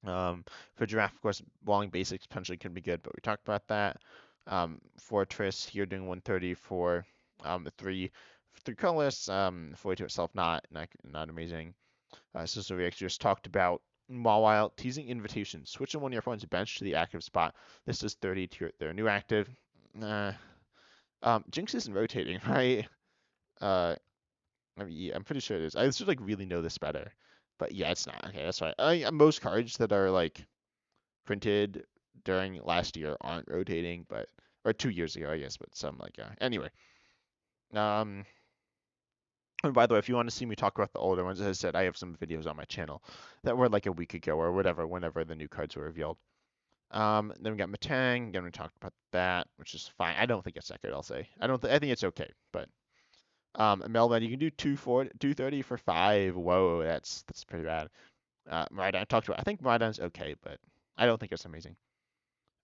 Speaker 1: For Giraffe, of course, walling basics potentially could be good, but we talked about that. Fortress here doing 130 for the three colors. 42 itself, not amazing. So we actually just talked about Mawile teasing invitation. Switching one of your opponent's bench to the active spot. This is 30 to their new active. Jinx isn't rotating, right? Uh, I mean, yeah, I'm pretty sure it is. I should like really know this better, but yeah, it's not. Okay, that's right. Most cards that are like printed during last year aren't rotating, but or 2 years ago, I guess. But some like anyway. Um, and by the way, if you want to see me talk about the older ones, as I said, I have some videos on my channel that were like a week ago or whatever, whenever the new cards were revealed. Then we got Matang. Again, we talked about that, which is fine. I don't think it's that good. I'll say. I think it's okay, but Melvin, you can do 230 for 5. Whoa, that's pretty bad. Miraidon, I talked about. I think Miraidon's okay, but I don't think it's amazing.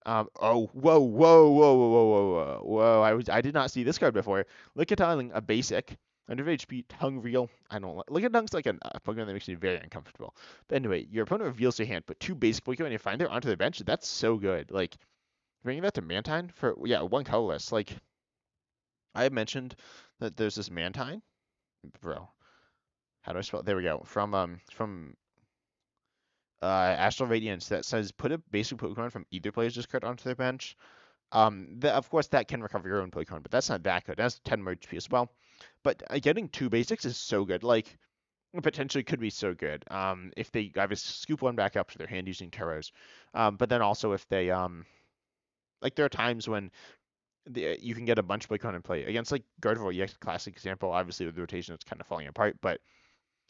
Speaker 1: Oh, whoa, whoa, whoa, whoa, whoa, whoa, whoa, whoa! I did not see this card before. Look at Tongue, a basic. Under HP, Tongue Real. I don't like. Look at Tongue's like a Pokemon that makes me very uncomfortable. But anyway, your opponent reveals their hand, put 2 basic Pokemon you find there onto the bench. That's so good. Like bringing that to Mantine for 1 colorless. Like I mentioned that there's this Mantine bro. How do I spell it? There we go. Astral Radiance that says put a basic Pokemon from either player's discard onto their bench. Of course that can recover your own Pokemon, but that's not that good. That's 10 more HP as well. But getting two basics is so good. Like potentially could be so good. If they either scoop one back up to their hand using Turos, but then also if they like there are times when you can get a bunch of Pokemon in play against like Gardevoir EX classic example. Obviously with the rotation it's kind of falling apart, but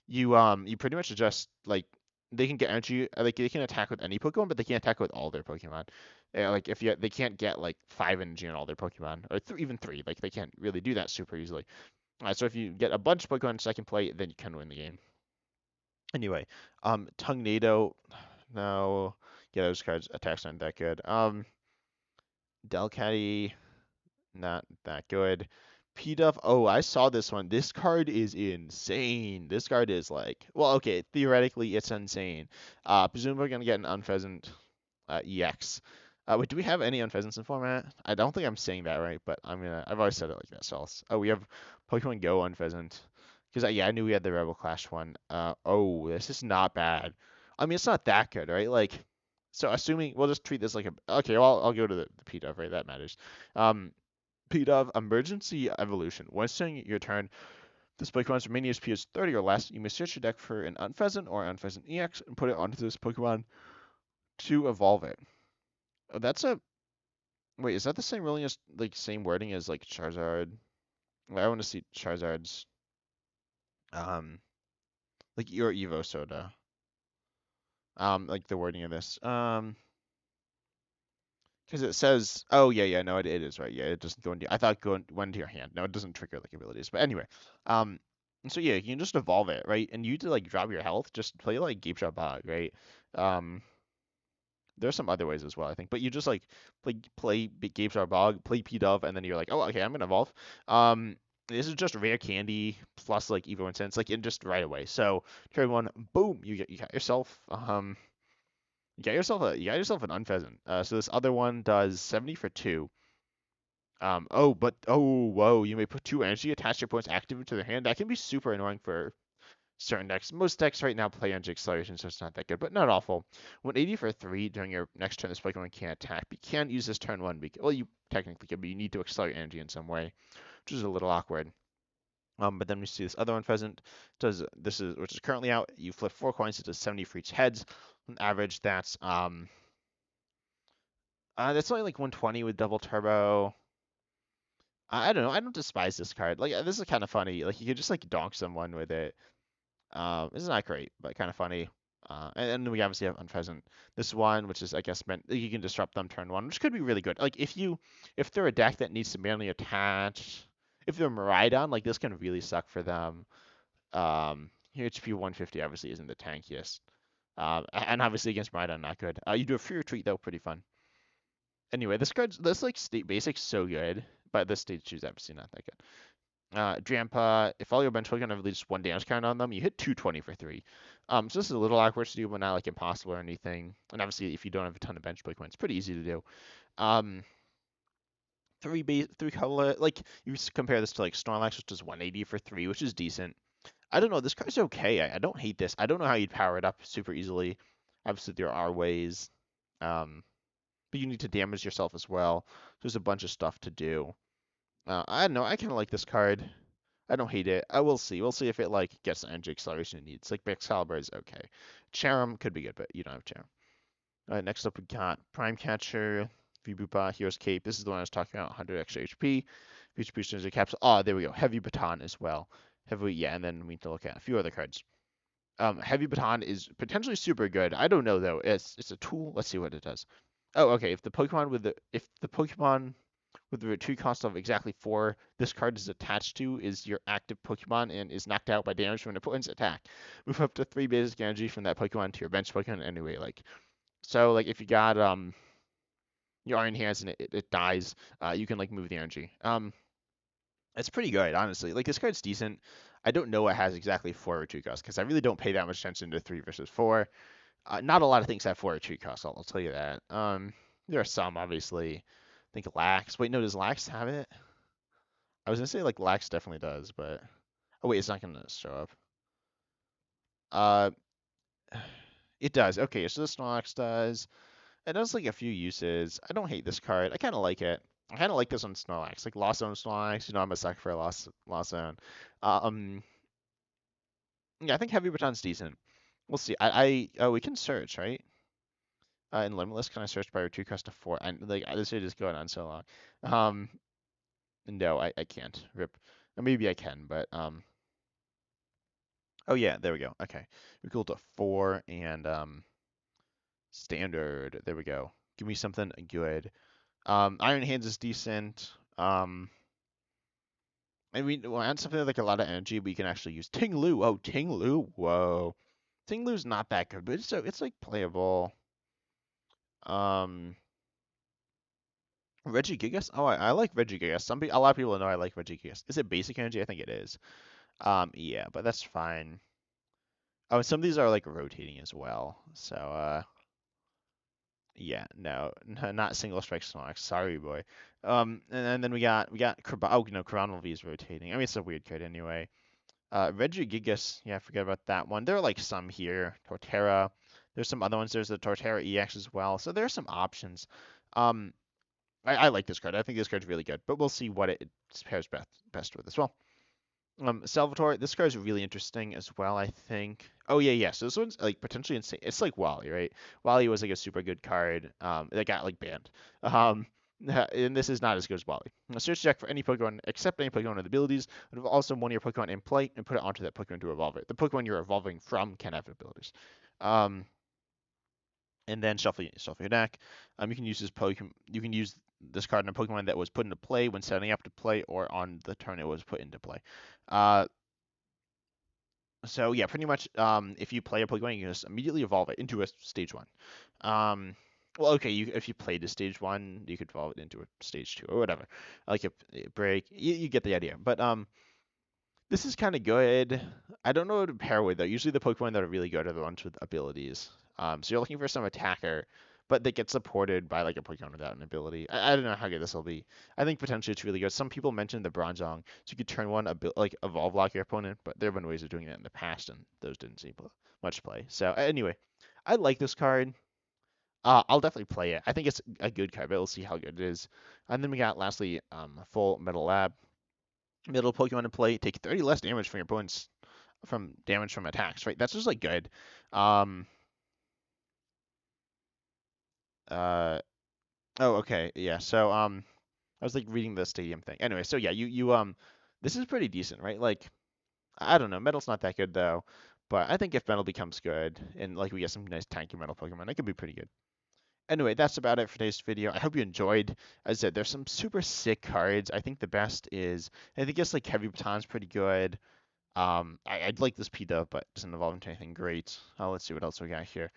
Speaker 1: you pretty much just like they can get energy like they can attack with any Pokemon, but they can't attack with all their Pokemon. Like if you they can't get like 5 energy on all their Pokemon or even three. Like they can't really do that super easily. So if you get a bunch of Pokemon in second play, then you can win the game. Anyway, Tungnado, no, yeah, those cards attacks aren't that good. Delcatty, not that good. Pduff, oh, I saw this one. This card is insane. This card is like, well, okay, theoretically it's insane. Presumably we're gonna get an Unpheasant EX. Wait, do we have any Unpheasants in format? I don't think I'm saying that right, but I've always said it like that, so oh, we have Pokemon Go Unpheasant. Because yeah, I knew we had the Rebel Clash one. Oh, this is not bad. I mean, it's not that good, right? Like, so assuming we'll just treat this like a okay. Well, I'll go to the Pdove, right? That matters. Um, Pdove Emergency Evolution. Once during your turn, this Pokemon's remaining HP is 30 or less. You may search your deck for an Unpheasant or Unpheasant EX and put it onto this Pokemon to evolve it. That's a wait. Is that the same really as like same wording as like Charizard? I want to see Charizard's um like your Evo Soda. Like the wording of this. Because it says, oh yeah, no, it is right. Yeah, it doesn't go into. I thought went into your hand. No, it doesn't trigger like abilities. But anyway, and so yeah, you can just evolve it, right? And you to like drop your health, just play like Gape Shot Bog, right? Um, there's some other ways as well, I think. But you just like play Gape Shot Bog, play Pdove, and then you're like, oh, okay, I'm gonna evolve. This is just rare candy plus like Evo Incense, like in just right away. So turn one, boom, you got yourself you got yourself an Unpheasant. So this other one does 70 for two. Whoa, you may put two energy attached to your opponent's active to their hand. That can be super annoying for certain decks. Most decks right now play energy acceleration, so it's not that good, but not awful. When 80 for three during your next turn, this Pokemon can't attack. But you can't use this turn one because well, you technically can, but you need to accelerate energy in some way, which is a little awkward. But then we see this other one Pheasant does this is which is currently out. You flip 4 coins, it does 70 for each heads. On average, that's only like 120 with double turbo. I don't know. I don't despise this card. Like this is kind of funny. Like you could just like donk someone with it. It's not great, but kind of funny. And then we obviously have Unpheasant. This one, which is I guess meant you can disrupt them turn one, which could be really good. Like if they're a deck that needs to manually attach, if they're Miraidon, like this can really suck for them. HP 150 obviously isn't the tankiest. And obviously against Miraidon, not good. You do a free retreat though, pretty fun. Anyway, this like state basic's so good, but this stage two's obviously not that good. Drampa, if all your bench Pokemon have at least one damage count on them, you hit 220 for three. So this is a little awkward to do, but not like impossible or anything. And obviously, if you don't have a ton of bench Pokemon, it's pretty easy to do. Um, three color, like you compare this to like Snorlax, which does 180 for three, which is decent. I don't know, this card's okay. I don't hate this. I don't know how you'd power it up super easily. Obviously, there are ways. Um, but you need to damage yourself as well. There's a bunch of stuff to do. I don't know. I kind of like this card. I don't hate it. I will see. We'll see if it like gets the energy acceleration it needs. Like Excalibur is okay. Charum could be good, but you don't have Charum. All right, next up we got Prime Catcher, Vibupa, Hero's Cape. This is the one I was talking about. 100 extra HP. Future boosters capsule. Oh, there we go. Heavy Baton as well. Yeah, and then we need to look at a few other cards. Heavy Baton is potentially super good. I don't know though. It's a tool. Let's see what it does. Oh, okay. If the Pokemon with the retreat cost of exactly 4, this card is attached to is your active Pokemon and is knocked out by damage from an opponent's attack. Move up to 3 basic energy from that Pokemon to your bench Pokemon anyway. Like if you got your Iron Hands and it dies, you can like move the energy. It's pretty good, honestly. Like this card's decent. I don't know it has exactly 4 retreat costs because I really don't pay that much attention to 3 versus 4. Not a lot of things have 4 retreat costs. I'll tell you that. There are some obviously. I think Lax. Wait, no, does Lax have it? I was gonna say like Lax definitely does, but Oh wait, it's not gonna show up. Uh, it does. Okay, so the Snorlax does. It does like a few uses. I don't hate this card. I kind of like it. I kind of like this on Snorlax, like Lost Zone Snorlax. You know, I'm a sucker for a Lost Zone. Um, yeah, I think Heavy Baton's decent. We'll see. Oh, we can search, right? In Limitless, can I search by retreat cost to 4? And like this is just going on so long. Um, no, I can't. Rip. Or maybe I can, but oh yeah, there we go. Okay, we go to 4 and standard. There we go. Give me something good. Iron Hands is decent. And we want something like a lot of energy. We can actually use Ting Lu. Oh, Ting Lu. Whoa, Ting Lu's not that good, but it's like playable. Um, Regigigas. Oh, I like Regigigas. A lot of people know I like Regigigas. Is it basic energy? I think it is. Yeah, but that's fine. Oh, and some of these are like rotating as well. So, yeah, no, not single strike Snorlax. Sorry, boy. And then we got oh no, Chrono V is rotating. I mean, it's a weird card anyway. Regigigas, yeah, I forget about that one. There are like some here. Torterra. There's some other ones. There's the Torterra EX as well. So there are some options. Um, I like this card. I think this card's really good, but we'll see what it pairs best with as well. Salvatore, this card is really interesting as well, I think. Oh yeah, yeah. So this one's like potentially insane. It's like Wally, right? Wally was like a super good card. That got like banned. Um, and this is not as good as Wally. Search deck for any Pokemon except any Pokemon with abilities, but also one of your Pokemon in play and put it onto that Pokemon to evolve it. The Pokemon you're evolving from can have abilities. Um, and then shuffle your deck. You can use this Pokemon. You can use this card in a Pokemon that was put into play when setting up to play, or on the turn it was put into play. Uh, so yeah, pretty much, if you play a Pokemon, you can just immediately evolve it into a stage one. Um, well, okay, if you played a stage one, you could evolve it into a stage two or whatever. Like a break, you get the idea. But this is kind of good. I don't know what to pair with though. Usually the Pokemon that are really good are the ones with abilities. So you're looking for some attacker, but they get supported by like a Pokemon without an ability. I don't know how good this will be. I think potentially it's really good. Some people mentioned the Bronzong, so you could turn one like evolve lock your opponent, but there have been ways of doing that in the past, and those didn't seem much play. So anyway, I like this card. I'll definitely play it. I think it's a good card, but we'll see how good it is. And then we got lastly, Full Metal Lab. Middle Pokemon in play, take 30 less damage from your opponents from damage from attacks, right? That's just like good. Um uh oh okay, yeah. So I was like reading the stadium thing. Anyway, so yeah, you this is pretty decent, right? Like I don't know, Metal's not that good though, but I think if Metal becomes good and like we get some nice tanky Metal Pokemon, it could be pretty good. Anyway, that's about it for today's video. I hope you enjoyed. As I said, there's some super sick cards. I think the best is I think it's like Heavy Baton's pretty good. I'd like this P-Dub, but it doesn't evolve into anything great. Let's see what else we got here.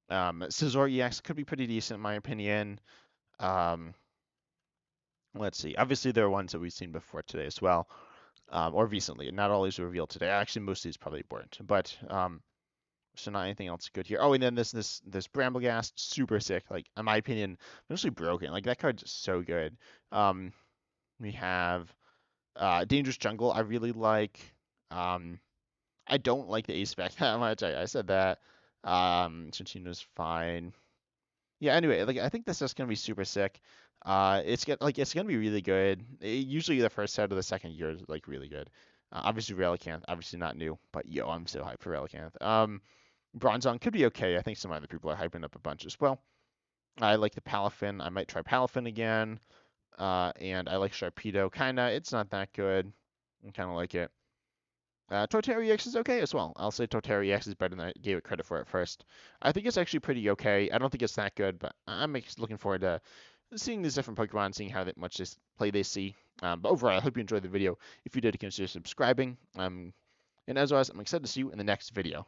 Speaker 1: Scizor EX could be pretty decent in my opinion. Um, let's see. Obviously, there are ones that we've seen before today as well, or recently. Not all these were revealed today. Actually, most of these probably weren't. But so not anything else good here. Oh, and then this Brambleghast, super sick. Like in my opinion, mostly broken. Like that card's so good. Um, we have Dangerous Jungle. I really like. Um, I don't like the ace spec that much. I said that. Cinchino's fine. Yeah. Anyway, like I think this is gonna be super sick. It's gonna be really good. Usually the first set of the second year is like really good. Obviously Relicanth, obviously not new, but yo, I'm so hyped for Relicanth. Bronzong could be okay. I think some other people are hyping up a bunch as well. I like the Palafin. I might try Palafin again. And I like Sharpedo. Kinda. It's not that good. I kind of like it. Torterra EX is okay as well. I'll say Torterra EX is better than I gave it credit for at first. I think it's actually pretty okay. I don't think it's that good, but I'm looking forward to seeing these different Pokemon, seeing how much this play they see. But overall, I hope you enjoyed the video. If you did, consider subscribing. And as always, I'm excited to see you in the next video.